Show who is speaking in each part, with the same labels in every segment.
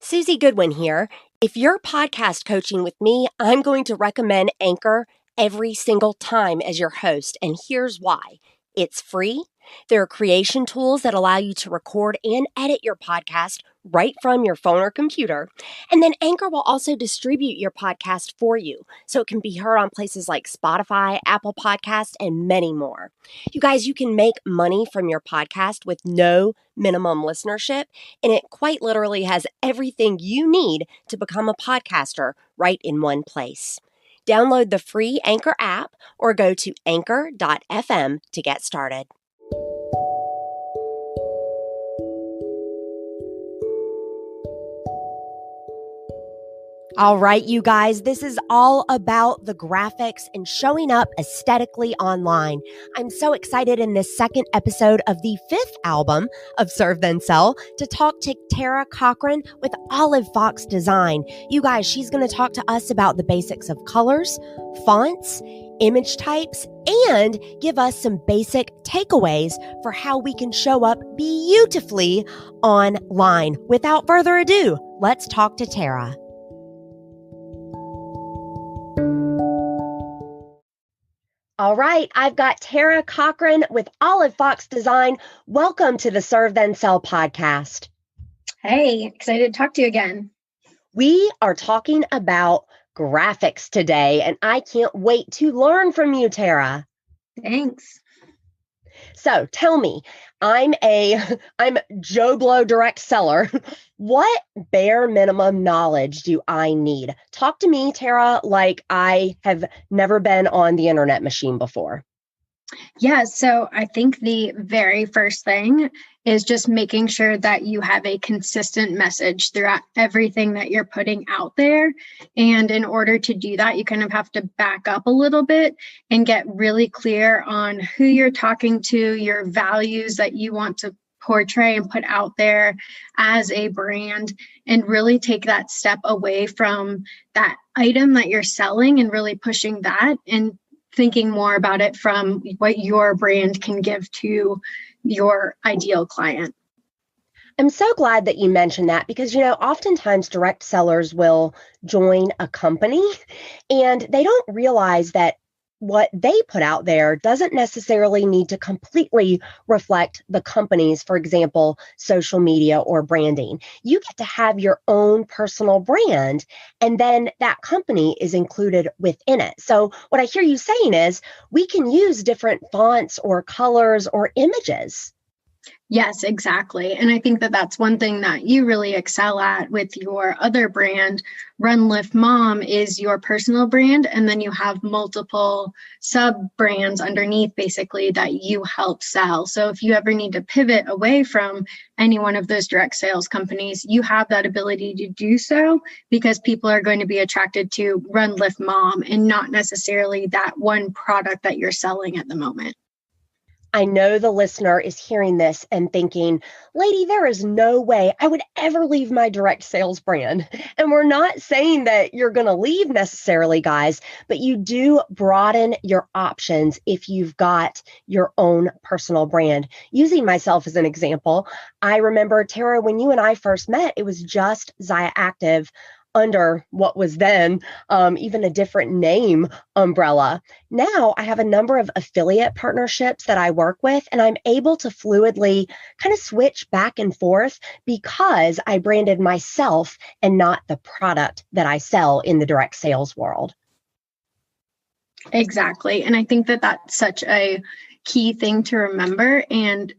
Speaker 1: Susie Goodwin here. If you're podcast coaching with me, I'm going to recommend Anchor every single time as your host, and here's why. It's free. There are creation tools that allow you to record and edit your podcast right from your phone or computer. And then Anchor will also distribute your podcast for you, so it can be heard on places like Spotify, Apple Podcasts, and many more. You guys, you can make money from your podcast with no minimum listenership, and it quite literally has everything you need to become a podcaster right in one place. Download the free Anchor app or go to anchor.fm to get started. All right, you guys, this is all about the graphics and showing up aesthetically online. I'm so excited in this second episode of the 5th album of Serve Then Sell to talk to Tara Cochran with Olive Fox Design. You guys, she's going to talk to us about the basics of colors, fonts, image types, and give us some basic takeaways for how we can show up beautifully online. Without further ado, let's talk to Tara. All right, I've got Tara Cochran with Olive Fox Design. Welcome to the Serve Then Sell podcast.
Speaker 2: Hey, excited to talk to you again.
Speaker 1: We are talking about graphics today, and I can't wait to learn from you, Tara.
Speaker 2: Thanks.
Speaker 1: So tell me, I'm Joe Blow direct seller. What bare minimum knowledge do I need? Talk to me, Tara, like I have never been on the internet machine before.
Speaker 2: Yeah, so I think the very first thing is just making sure that you have a consistent message throughout everything that you're putting out there. And in order to do that, you kind of have to back up a little bit and get really clear on who you're talking to, your values that you want to portray and put out there as a brand, and really take that step away from that item that you're selling and really pushing that and thinking more about it from what your brand can give to your ideal client.
Speaker 1: I'm so glad that you mentioned that because, oftentimes direct sellers will join a company and they don't realize that what they put out there doesn't necessarily need to completely reflect the company's, for example, social media or branding. You get to have your own personal brand, and then that company is included within it. So what I hear you saying is we can use different fonts or colors or images.
Speaker 2: Yes, exactly. And I think that that's one thing that you really excel at with your other brand. Run Lift Mom is your personal brand, and then you have multiple sub brands underneath basically that you help sell. So if you ever need to pivot away from any one of those direct sales companies, you have that ability to do so because people are going to be attracted to Run Lift Mom and not necessarily that one product that you're selling at the moment.
Speaker 1: I know the listener is hearing this and thinking, lady, there is no way I would ever leave my direct sales brand. And we're not saying that you're going to leave necessarily, guys, but you do broaden your options if you've got your own personal brand. Using myself as an example, I remember, Tara, when you and I first met, it was just Zaya Active under what was then even a different name umbrella. Now I have a number of affiliate partnerships that I work with, and I'm able to fluidly kind of switch back and forth because I branded myself and not the product that I sell in the direct sales world.
Speaker 2: Exactly. And I think that that's such a key thing to remember. And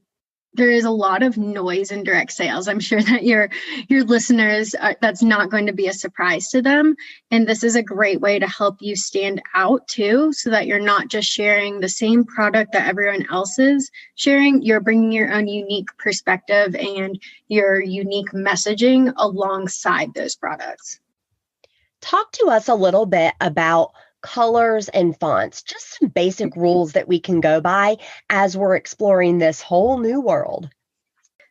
Speaker 2: there is a lot of noise in direct sales. I'm sure that your listeners, that's not going to be a surprise to them. And this is a great way to help you stand out too, so that you're not just sharing the same product that everyone else is sharing. You're bringing your own unique perspective and your unique messaging alongside those products.
Speaker 1: Talk to us a little bit about colors and fonts, just some basic rules that we can go by as we're exploring this whole new world.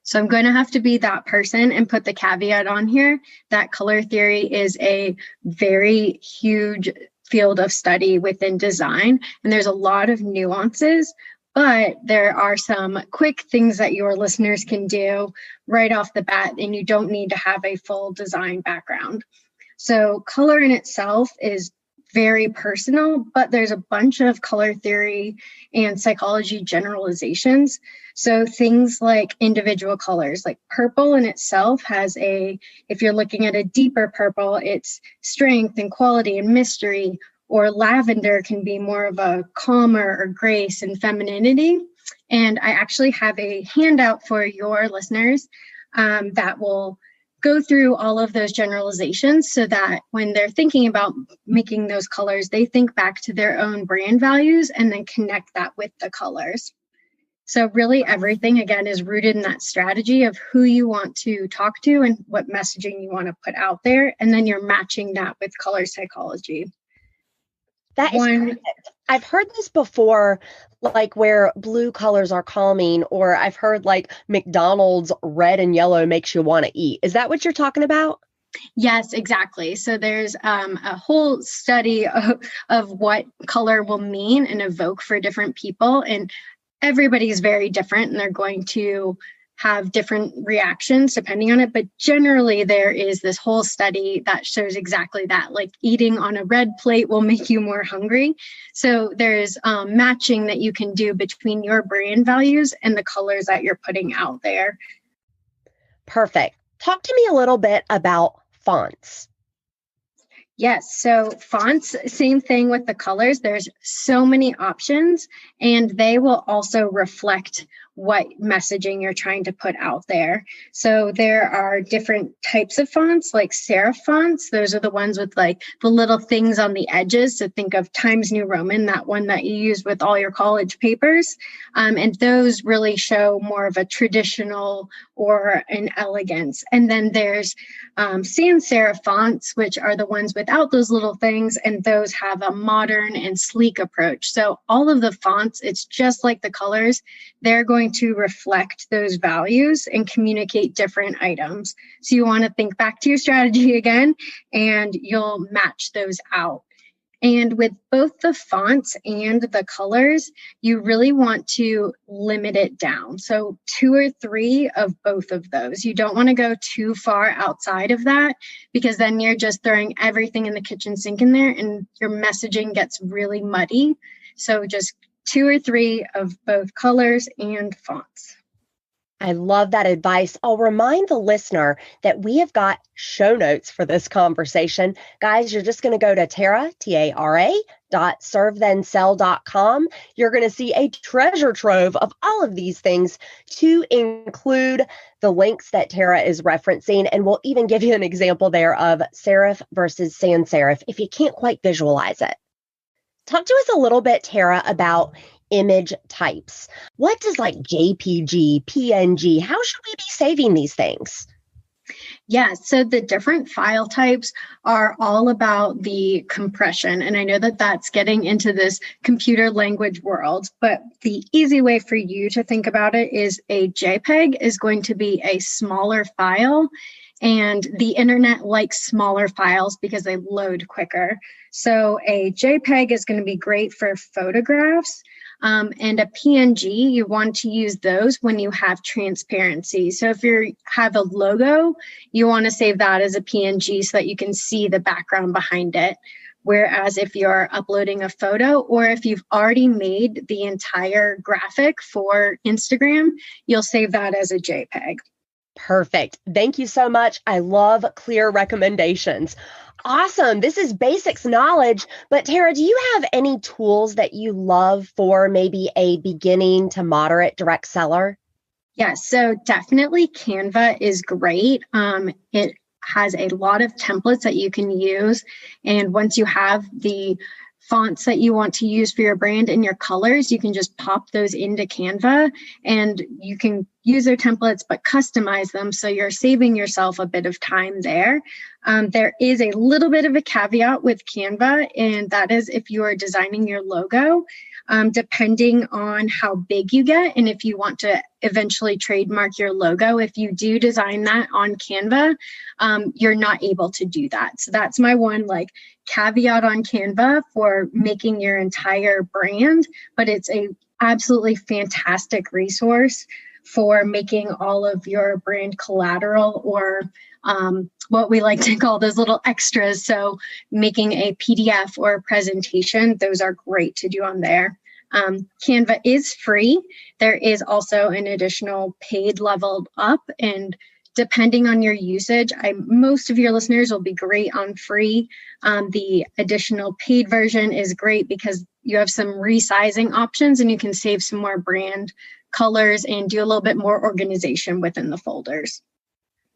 Speaker 2: So I'm going to have to be that person and put the caveat on here that color theory is a very huge field of study within design. And there's a lot of nuances, But there are some quick things that your listeners can do right off the bat, and you don't need to have a full design background. So color in itself is very personal, but there's a bunch of color theory and psychology generalizations. So things like individual colors, like purple in itself has if you're looking at a deeper purple, it's strength and quality and mystery, or lavender can be more of a calmer or grace and femininity. And I actually have a handout for your listeners that will go through all of those generalizations so that when they're thinking about making those colors, they think back to their own brand values and then connect that with the colors. So really everything, again, is rooted in that strategy of who you want to talk to and what messaging you want to put out there. And then you're matching that with color psychology.
Speaker 1: That is perfect. I've heard this before, like where blue colors are calming, or I've heard like McDonald's red and yellow makes you want to eat. Is that what you're talking about?
Speaker 2: Yes, exactly. So there's a whole study of what color will mean and evoke for different people. And everybody's very different, and they're going to have different reactions depending on it. But generally, there is this whole study that shows exactly that, like eating on a red plate will make you more hungry. So there's matching that you can do between your brand values and the colors that you're putting out there.
Speaker 1: Perfect. Talk to me a little bit about fonts.
Speaker 2: Yes, so fonts, same thing with the colors. There's so many options, and they will also reflect what messaging you're trying to put out there. So there are different types of fonts, like serif fonts. Those are the ones with like the little things on the edges. So think of Times New Roman, that one that you use with all your college papers. And those really show more of a traditional or an elegance. And then there's sans serif fonts, which are the ones without those little things, and those have a modern and sleek approach. So all of the fonts, it's just like the colors, they're going to reflect those values and communicate different items. So you want to think back to your strategy again, and you'll match those out. And with both the fonts and the colors, you really want to limit it down. So 2 or 3 of both of those. You don't want to go too far outside of that, because then you're just throwing everything in the kitchen sink in there and your messaging gets really muddy. So just 2 or 3 of both colors and fonts.
Speaker 1: I love that advice. I'll remind the listener that we have got show notes for this conversation. Guys, you're just going to go to Tara.servethenSell.com. You're going to see a treasure trove of all of these things, to include the links that Tara is referencing. And we'll even give you an example there of serif versus sans serif if you can't quite visualize it. Talk to us a little bit, Tara, about image types. What does like JPG, PNG, how should we be saving these things?
Speaker 2: Yeah, so the different file types are all about the compression. And I know that that's getting into this computer language world, but the easy way for you to think about it is a JPEG is going to be a smaller file. And the internet likes smaller files because they load quicker. So a JPEG is going to be great for photographs. And a PNG, you want to use those when you have transparency. So if you have a logo, you want to save that as a PNG so that you can see the background behind it. Whereas if you're uploading a photo, or if you've already made the entire graphic for Instagram, you'll save that as a JPEG.
Speaker 1: Perfect. Thank you so much. I love clear recommendations. Awesome. This is basics knowledge. But Tara, do you have any tools that you love for maybe a beginning to moderate direct seller?
Speaker 2: Yeah, so definitely Canva is great. It has a lot of templates that you can use. And once you have the fonts that you want to use for your brand and your colors, you can just pop those into Canva, and you can use their templates but customize them, so you're saving yourself a bit of time there. There is a little bit of a caveat with Canva, and that is if you are designing your logo, depending on how big you get and if you want to eventually trademark your logo, if you do design that on Canva, you're not able to do that. So that's my one caveat on Canva for making your entire brand, but it's a absolutely fantastic resource for making all of your brand collateral, or what we like to call those little extras. So making a PDF or a presentation, those are great to do on there. Canva is free. There is also an additional paid level up, and depending on your usage, most of your listeners will be great on free. The additional paid version is great because you have some resizing options and you can save some more brand colors and do a little bit more organization within the folders.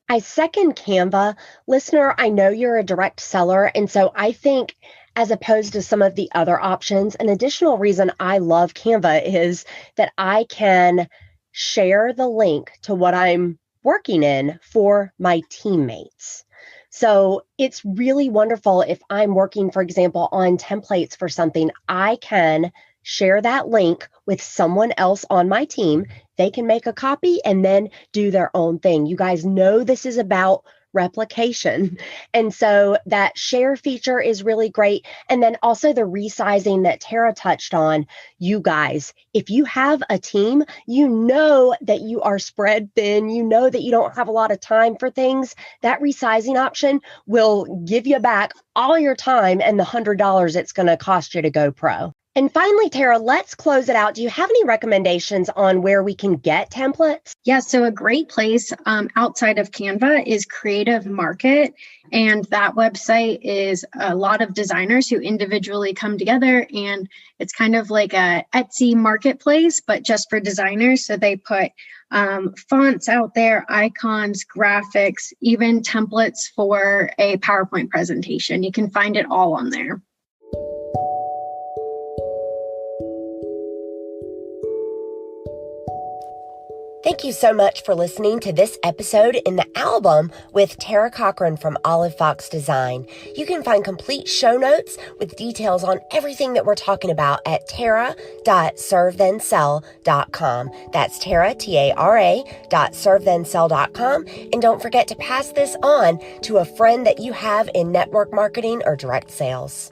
Speaker 1: I second Canva. Listener, I know you're a direct seller, and so I think as opposed to some of the other options, an additional reason I love Canva is that I can share the link to what I'm working in for my teammates. So it's really wonderful if I'm working, for example, on templates for something, I can share that link with someone else on my team. They can make a copy and then do their own thing. You guys know this is about replication. And so that share feature is really great. And then also the resizing that Tara touched on. You guys, if you have a team, you know that you are spread thin, you know that you don't have a lot of time for things. That resizing option will give you back all your time and the $100 it's going to cost you to go pro. And finally, Tara, let's close it out. Do you have any recommendations on where we can get templates?
Speaker 2: Yeah, so a great place outside of Canva is Creative Market. And that website is a lot of designers who individually come together. And it's kind of like a Etsy marketplace, but just for designers. So they put fonts out there, icons, graphics, even templates for a PowerPoint presentation. You can find it all on there.
Speaker 1: Thank you so much for listening to this episode in the album with Tara Cochran from Olive Fox Design. You can find complete show notes with details on everything that we're talking about at tara.servethenSell.com. That's Tara, TARA.servethenSell.com. And don't forget to pass this on to a friend that you have in network marketing or direct sales.